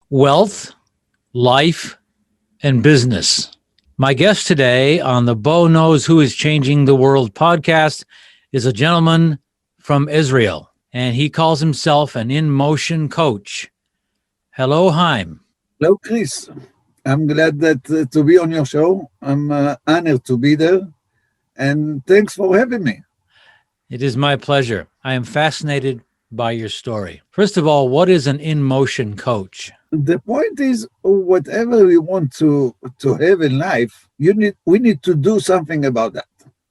wealth, life, and business. My guest today on the Bo Knows Who is Changing the World podcast is a gentleman from Isreal, and he calls himself an Inmotion coach. Hello, Haim. Hello, Chris. I'm glad that to be on your show. I'm honored to be there, and thanks for having me. It is my pleasure. I am fascinated by your story. First of all, what is an Inmotion coach? The point is, whatever we want to have in life, we need to do something about that.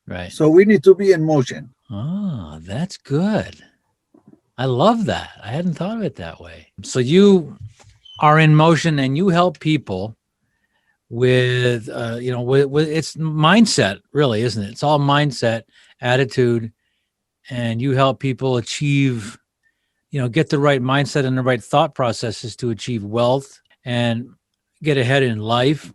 Right. So we need to be in motion. Oh, that's good. I love that. I hadn't thought of it that way. So you are in motion and you help people with, with it's mindset, really, isn't it? It's all mindset, attitude, and you help people achieve, get the right mindset and the right thought processes to achieve wealth and get ahead in life,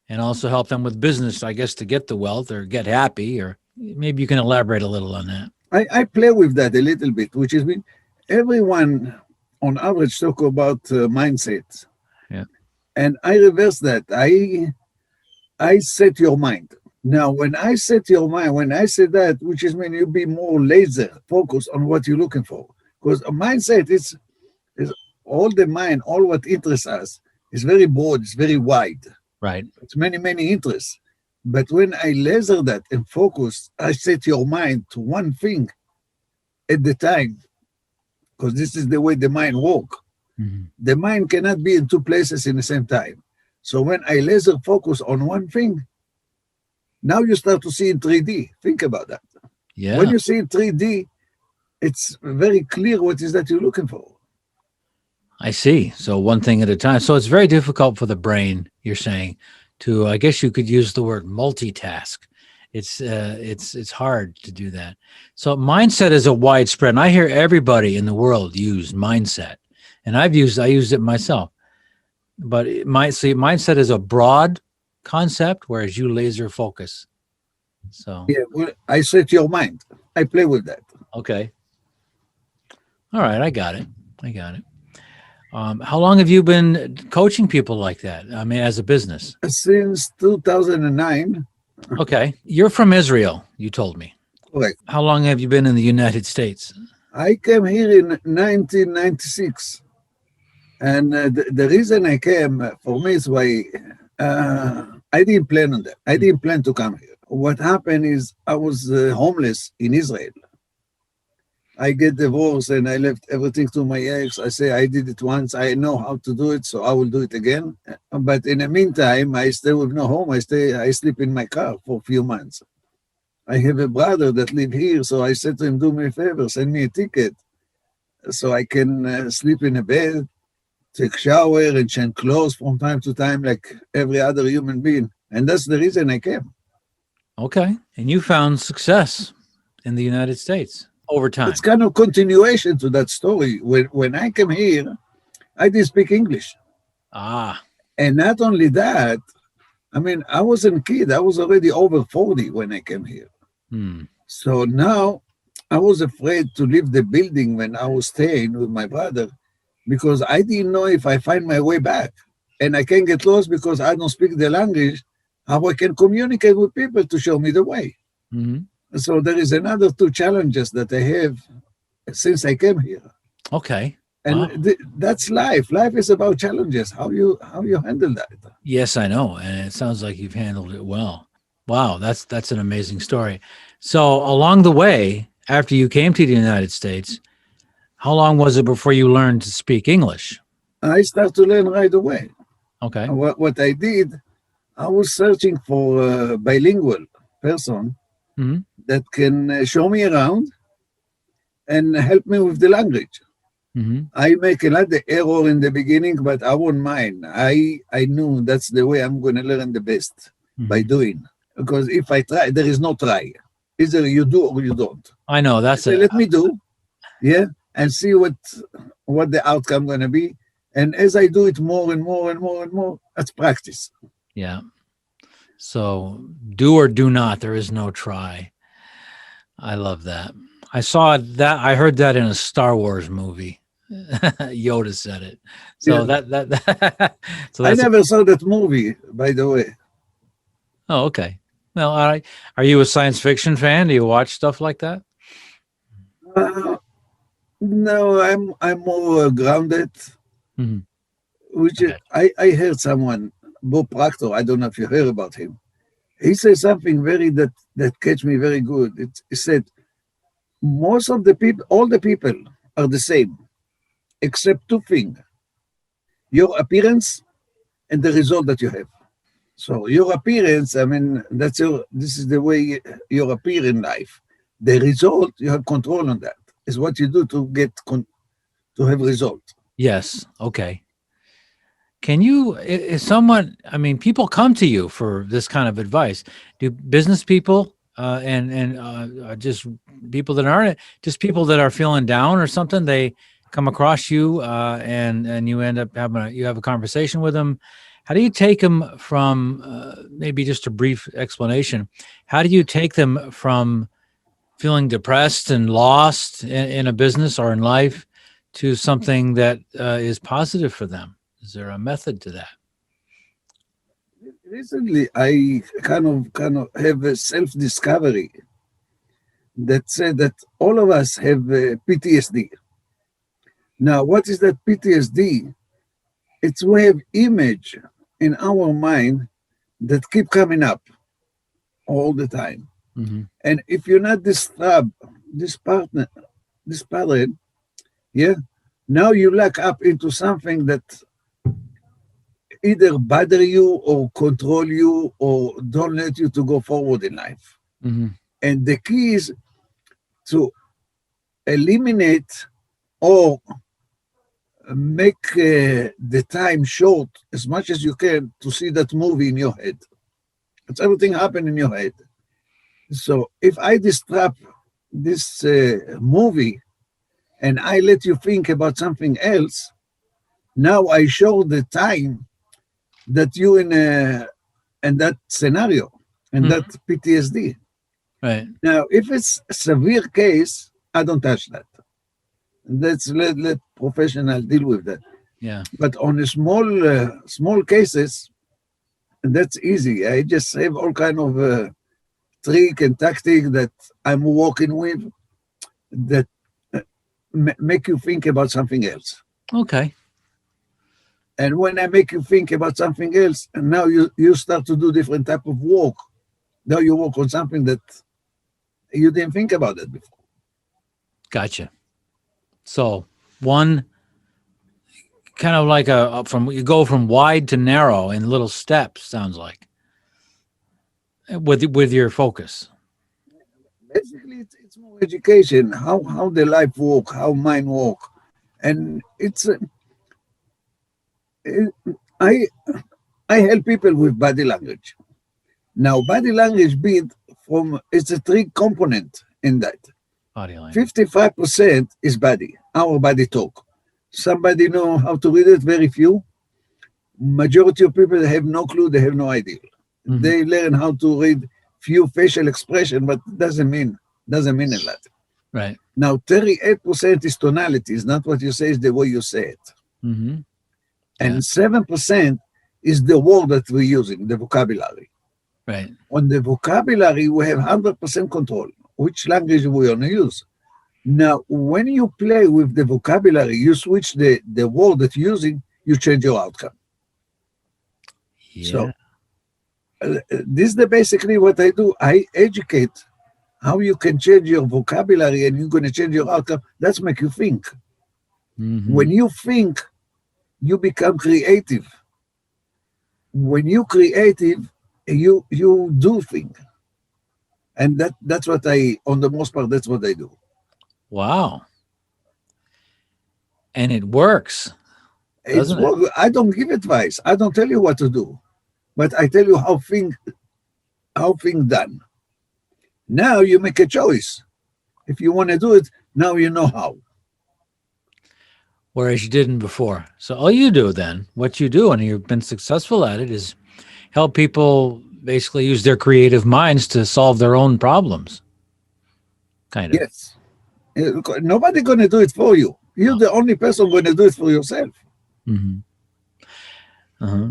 and also help them with business, I guess, to get the wealth or get happy, or maybe you can elaborate a little on that. I play with that a little bit, which is everyone on average talk about mindset. Yeah. And I reverse that. I set your mind. Now, when I set your mind, when I say that, which is when you be more laser focused on what you're looking for. Because a mindset is all the mind, all what interests us is very broad, it's very wide. Right. It's many, many interests. But when I laser that and focus, I set your mind to one thing at the time. Because this is the way the mind works. Mm-hmm. The mind cannot be in two places in the same time. So when I laser focus on one thing, now you start to see in 3D. Think about that. Yeah. When you see in 3D, it's very clear what is that you're looking for. I see. So one thing at a time. So it's very difficult for the brain, you're saying, to, I guess you could use the word multitask. It's hard to do that. So mindset is a widespread. And I hear everybody in the world use mindset, and I used it myself. But mindset is a broad concept, whereas you laser focus. So yeah, well, I set your mind. I play with that. Okay. All right, I got it. How long have you been coaching people like that? I mean, as a business? Since 2009. Okay. You're from Isreal, you told me. Correct. How long have you been in the United States? I came here in 1996. And the reason I came, for me, is why I didn't plan on that. I didn't plan to come here. What happened is I was homeless in Israel. I get divorced and I left everything to my ex. I say I did it once. I know how to do it, so I will do it again. But in the meantime, I stay with no home. I sleep in my car for a few months. I have a brother that live here, so I said to him, do me a favor, send me a ticket so I can sleep in a bed, take shower and change clothes from time to time like every other human being. And that's the reason I came. Okay. And you found success in the United States over time. It's kind of continuation to that story. When I came here, I didn't speak English. And not only that, I mean, I wasn't a kid. I was already over 40 when I came here. So now I was afraid to leave the building when I was staying with my brother, because I didn't know if I find my way back. And I can get lost because I don't speak the language, how I can communicate with people to show me the way. Mm-hmm. So there is another two challenges that I have since I came here. Okay. And wow. That's life. Life is about challenges, how you handle that. Yes, I know. And it sounds like you've handled it well. Wow, that's an amazing story. So along the way, after you came to the United States, how long was it before you learned to speak English? I started to learn right away. Okay. What I did, I was searching for a bilingual person that can show me around and help me with the language. I make a lot of error in the beginning, but I won't mind. I knew that's the way I'm going to learn the best, by doing. Because if I try, there is no try. Either you do or you don't. I know. That's it. Let me do, and see what the outcome going to be. And as I do it more and more and more and more, that's practice. Yeah. So do or do not. There is no try. I love that. I heard that in a Star Wars movie. Yoda said it. So Yeah. so I that's never saw that movie, by the way. oh, okay. Well, all right. Are you a science fiction fan? Do you watch stuff like that? Uh, no, I'm more grounded. Mhm. Which Okay. I heard someone, Bob Proctor. I don't know if you heard about him. He said something very that catch me very good. He said most of the people, all the people are the same, except two things: your appearance and the result that you have. So your appearance, I mean, this is the way you appear in life. The result, you have control on that. Is what you do to to have result. Yes. Okay. Can you, is someone, I mean, people come to you for this kind of advice. Do business people and just people that aren't, just people that are feeling down or something, they come across you and you end up having you have a conversation with them. How do you take them from, maybe just a brief explanation, how do you take them from feeling depressed and lost in a business or in life to something that is positive for them? Is there a method to that? Recently, I kind of have a self discovery that said that all of us have PTSD. Now, what is that PTSD? It's we have image in our mind that keep coming up all the time. Mm-hmm. And if you're not disturbed, this partner, this pattern, yeah, now you lock up into something that either bother you or control you or don't let you to go forward in life. Mm-hmm. And the key is to eliminate or make the time short as much as you can to see that movie in your head. It's everything happen in your head. So if I disrupt this movie and I let you think about something else, now I show the time that you in that scenario and that Mm-hmm. PTSD. Right. Now, if it's a severe case, I don't touch that. Let's let professional deal with that. Yeah. But on a small cases, that's easy. I just have all kind of trick and tactic that I'm working with that make you think about something else. Okay. And when I make you think about something else, and now you start to do different type of work. Now you work on something that you didn't think about it before. Gotcha. So one kind of like from you go from wide to narrow in little steps. Sounds like with your focus. Basically, it's more education, how the life work, how mind work, and it's it, I I help people with body language. Now, body language being from it's a three component in that. Body language. 55% is body, our body talk. Somebody know how to read it, very few. Majority of people have no clue, they have no idea. Mm-hmm. They learn how to read few facial expression, but doesn't mean a lot. Right. Now, 38% is tonality, is not what you say, is the way you say it. Mm-hmm. And Yeah. 7% is the word that we're using, the vocabulary. Right. On the vocabulary, we have 100% control, which language we want to use. Now, when you play with the vocabulary, you switch the word that you're using, you change your outcome. Yeah. So this is basically what I do. I educate how you can change your vocabulary and you're going to change your outcome. That's make you think. Mm-hmm. When you think, you become creative. When you creative, you do think. And that's what on the most part, that's what I do. Wow. And it works, It's doesn't it? what I don't give advice. I don't tell you what to do, but I tell you how thing done. Now you make a choice. If you want to do it, now you know how. Whereas you didn't before. So all you do then, what you do, and you've been successful at it, is help people basically use their creative minds to solve their own problems. Kind of. Yes. Nobody gonna do it for you. You're the only person going to do it for yourself. Mm-hmm. Uh-huh.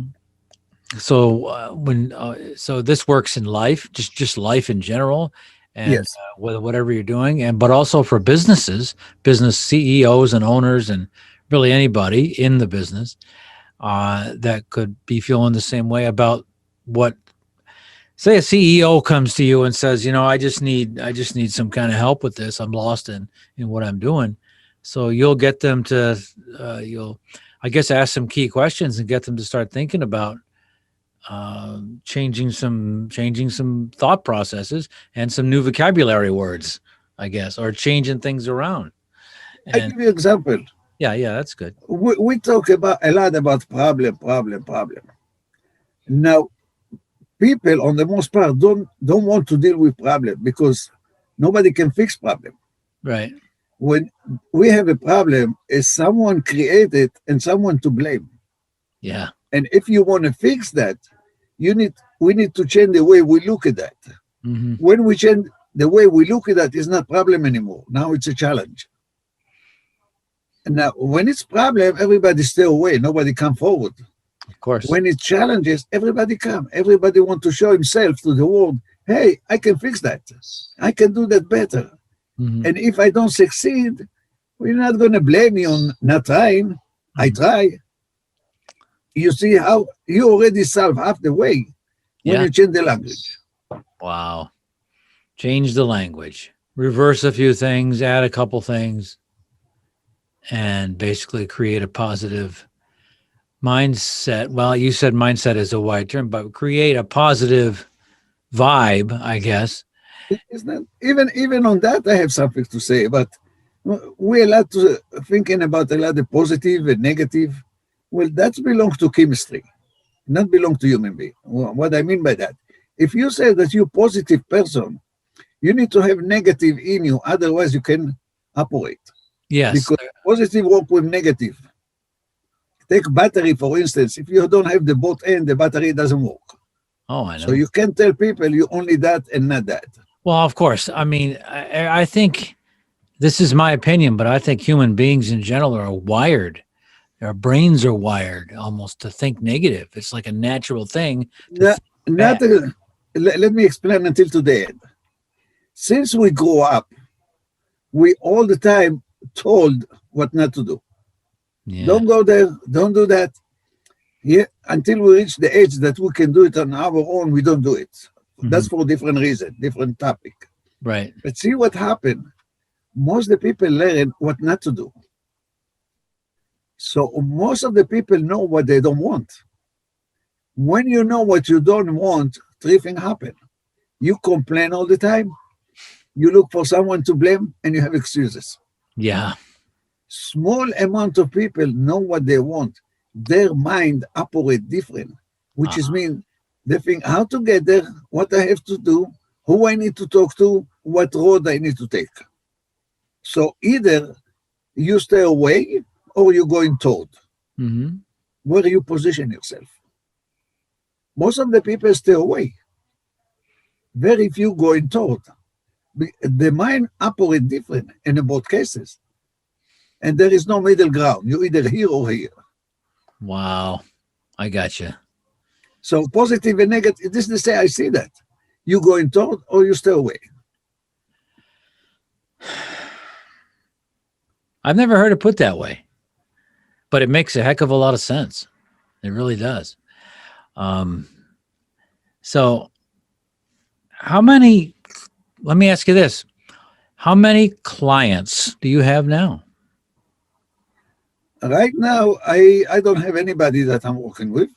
So so this works in life, just life in general, and Yes. whatever you're doing, and but also for businesses, business CEOs and owners, and really anybody in the business that could be feeling the same way about what. Say a CEO comes to you and says, I just need some kind of help with this. I'm lost in what I'm doing. So you'll get them to you'll, I guess, ask some key questions and get them to start thinking about changing some thought processes and some new vocabulary words, I guess, or changing things around. I And give you an example. yeah, that's good. We talk about a lot about problem. Now, people, on the most part, don't want to deal with problem because nobody can fix problem. Right. When we have a problem, is someone created and someone to blame. Yeah. And if you want to fix that, we need to change the way we look at that. Mm-hmm. When we change the way we look at that, it's not problem anymore. Now it's a challenge. And now, when it's problem, everybody stay away. Nobody come forward. Of course. When it's challenges, everybody come. Everybody want to show himself to the world. Hey, I can fix that. I can do that better. Mm-hmm. And if I don't succeed, we're not going to blame me on not trying. I try. You see how you already solve half the way when Yeah. you change the language. Wow. Change the language, reverse a few things, add a couple things, and basically create a positive mindset. Well, you said mindset is a wide term, but create a positive vibe, I guess. It's not, even on that, I have something to say. But we're allowed to thinking about a lot of positive and negative. Well, that belongs to chemistry, not belong to human being. What I mean by that, if you say that you're a positive person, you need to have negative in you, otherwise you can operate. Yes. Because positive work with negative. Take battery, for instance. If you don't have the both end, the battery doesn't work. Oh, I know. So you can't tell people you only that and not that. Well, of course. I mean, I think this is my opinion, but I think human beings in general are wired. Our brains are wired almost to think negative. It's like a natural thing. Let me explain until today. Since we grew up, we all the time told what not to do. Yeah. Don't go there, don't do that. Yeah, until we reach the age that we can do it on our own, we don't do it. That's for different reason, different topic. Right. But see what happened. Most of the people learn what not to do. So most of the people know what they don't want. When you know what you don't want, three things happen. You complain all the time. You look for someone to blame, and you have excuses. Yeah. Small amount of people know what they want. Their mind operate different, which is mean they think how to get there, what I have to do, who I need to talk to, what road I need to take. So either you stay away or you're going toward. Mm-hmm. Where you position yourself. Most of the people stay away. Very few going toward. The mind operate different in both cases. And there is no middle ground. You're either here or here. Wow. I got you. So positive and negative, this is the say I see that. You going toward or you stay away. I've never heard it put that way, but it makes a heck of a lot of sense. It really does. So let me ask you this. How many clients do you have now? Right now, I don't have anybody that I'm working with.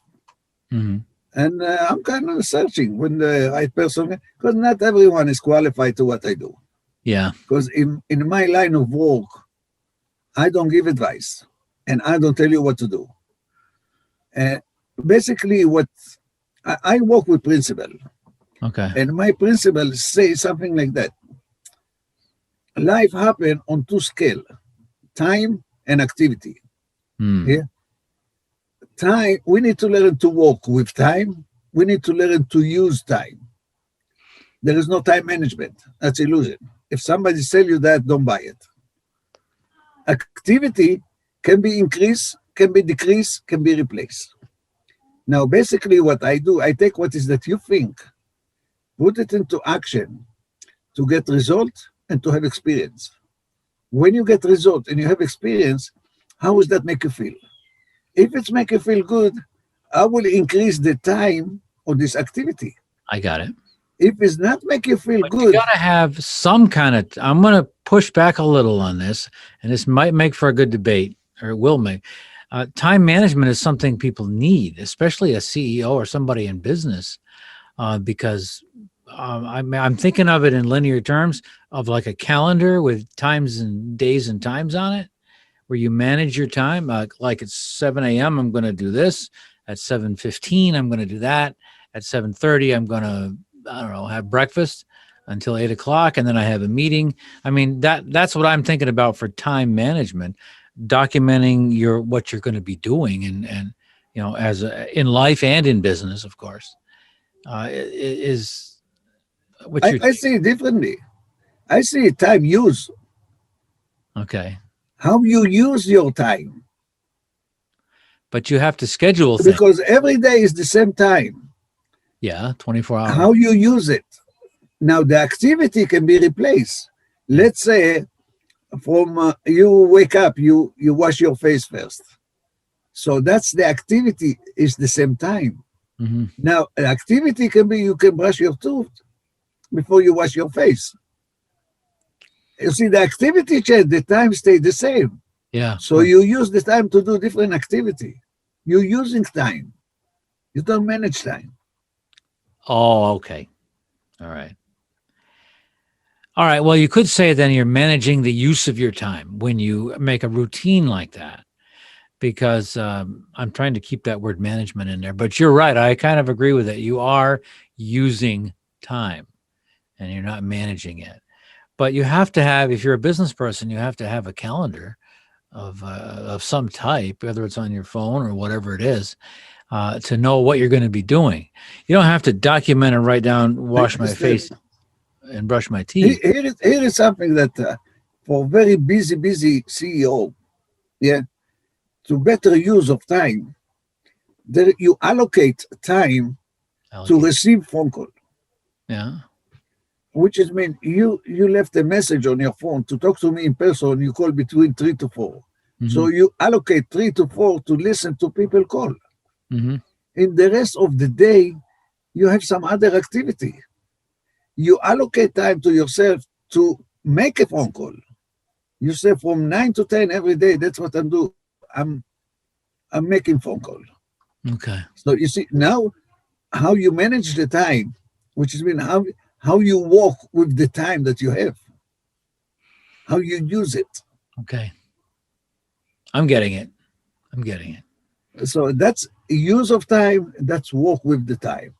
Mm-hmm. And I'm kind of searching when the right person, because not everyone is qualified to what I do. Yeah. Because in my line of work, I don't give advice and I don't tell you what to do. Basically, what I work with principle. Okay. And my principle say something like that. Life happens on two scales, time and activity. Yeah. Time, we need to learn to work with time. We need to learn to use time. There is no time management. That's illusion. If somebody sell you that, don't buy it. activity can be increased, can be decreased, can be replaced. Now, basically what I do, I take what is that you think, put it into action to get result and to have experience. When you get result and you have experience, how does that make you feel? If it's make you feel good, I will increase the time of this activity. I got it. If it's not make you feel But you good, got to have some kind of, I'm going to push back a little on this, and this might make for a good debate, or it will make. Time management is something people need, especially a CEO or somebody in business, because I'm thinking of it in linear terms of like a calendar with times and days and times on it, where you manage your time. Like it's 7 a.m., I'm going to do this. At 7:15, I'm going to do that. At 7:30, I'm going to, I don't know, have breakfast until 8 o'clock, and then I have a meeting. I mean, that's what I'm thinking about for time management, documenting what you're going to be doing, and you know, in life and in business, of course, is what I see it differently. I see time use. Okay. How you use your time. But you have to schedule things. Because every day is the same time. Yeah, 24 hours. How you use it. Now, the activity can be replaced. Let's say from you wake up, you wash your face first. So that's the activity is the same time. Mm-hmm. Now, an activity can be you can brush your tooth before you wash your face. You see, the activity change, the time stay the same. Yeah. So you use the time to do different activity. You're using time. You don't manage time. Oh, okay. All right. All right. Well, you could say then you're managing the use of your time when you make a routine like that, because I'm trying to keep that word management in there. But you're right. I kind of agree with it. You are using time and you're not managing it. But you have to have, if you're a business person, you have to have a calendar of some type, whether it's on your phone or whatever it is, to know what you're going to be doing. You don't have to document and write down, wash my face and brush my teeth. Here is something that for very busy CEO, yeah, to better use of time, there you allocate time to receive phone call. Yeah. Which is mean you left a message on your phone to talk to me in person, you call between 3 to 4. Mm-hmm. So you allocate 3 to 4 to listen to people call. Mm-hmm. In the rest of the day, you have some other activity. You allocate time to yourself to make a phone call. You say from 9 to 10 every day, that's what I'm doing. I'm making phone call. Okay. So you see now how you manage the time, which is mean how you walk with the time that you have, how you use it. Okay. I'm getting it. So that's use of time, that's walk with the time.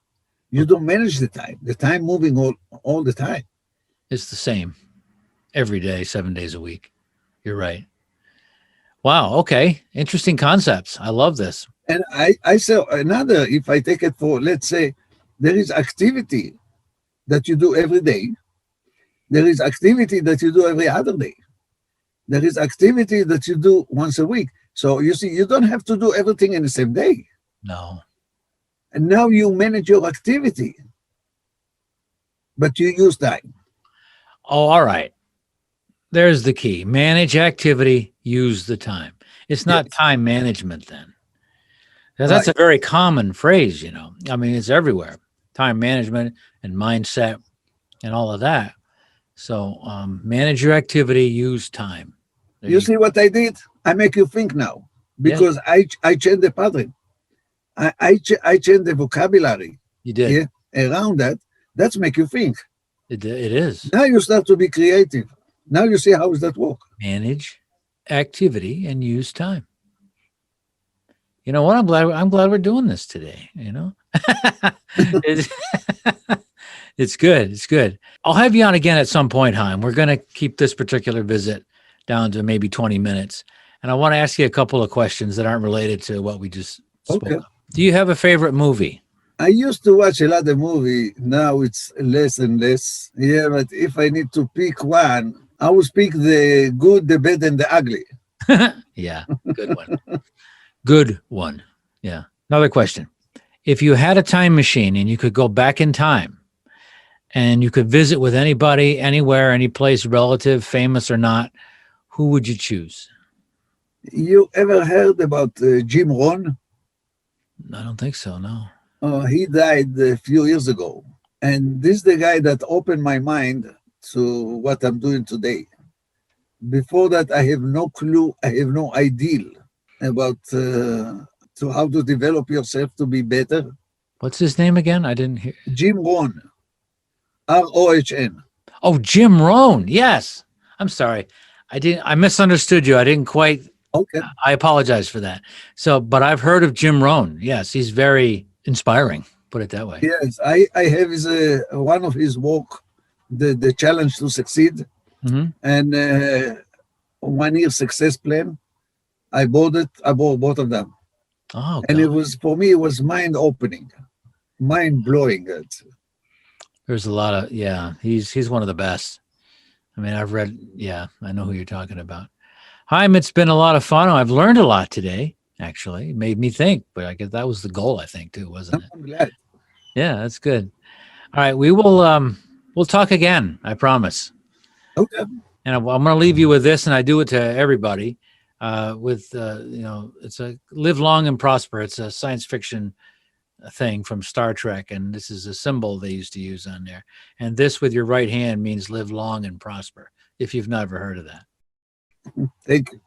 You don't manage the time moving all the time. It's the same every day, 7 days a week. You're right. Wow. Okay. Interesting concepts. I love this. And I say another, if I take it for, let's say, there is activity that you do every day. There is activity that you do every other day. There is activity that you do once a week. So you see, you don't have to do everything in the same day. No. And now you manage your activity, but you use time. Oh, all right. There's the key. Manage activity, use the time. It's not time management then. That's a very common phrase, you know. I mean, it's everywhere. Time management and mindset and all of that. So manage your activity, use time. You see what I did? I make you think now because I changed the pattern. I changed the vocabulary. You did. Yeah, around that. That's make you think. It is. Now you start to be creative. Now you see how does that work. Manage activity and use time. You know what? I'm glad we're doing this today. You know, it's good. It's good. I'll have you on again at some point, Haim. We're going to keep this particular visit down to maybe 20 minutes. And I want to ask you a couple of questions that aren't related to what we just spoke of. Do you have a favorite movie? I used to watch a lot of movie. Now it's less and less. Yeah, but if I need to pick one, I will speak the good, the bad, and the ugly. Yeah, good one. Good one. Yeah. Another question. If you had a time machine and you could go back in time and you could visit with anybody, anywhere, any place, relative, famous or not, who would you choose? You ever heard about Jim Rohn? I don't think so. No. He died a few years ago. And this is the guy that opened my mind to what I'm doing today. Before that, I have no clue, I have no idea about to how to develop yourself to be better. What's his name again? I didn't hear. Jim Rohn, Rohn. Oh, Jim Rohn. Yes. I'm sorry. I misunderstood you. I didn't quite. Okay. I apologize for that. So, but I've heard of Jim Rohn. Yes. He's very inspiring. Put it that way. Yes, I have his, one of his work, the challenge to succeed, and 1 year success plan. I bought it. I bought both of them. Oh, and God. it was, for me, it was mind opening, mind blowing. There's a lot of, yeah, he's one of the best. I mean, I've read, yeah, I know who you're talking about. Haim, it's been a lot of fun. I've learned a lot today, actually. It made me think, but I guess that was the goal, I think, too, wasn't it? I'm glad. Yeah, that's good. All right, we'll talk again, I promise. Okay. And I'm going to leave you with this, and I do it to everybody. It's a live long and prosper. It's a science fiction thing from Star Trek, and this is a symbol they used to use on there. And this with your right hand means live long and prosper, if you've never heard of that. Thank you.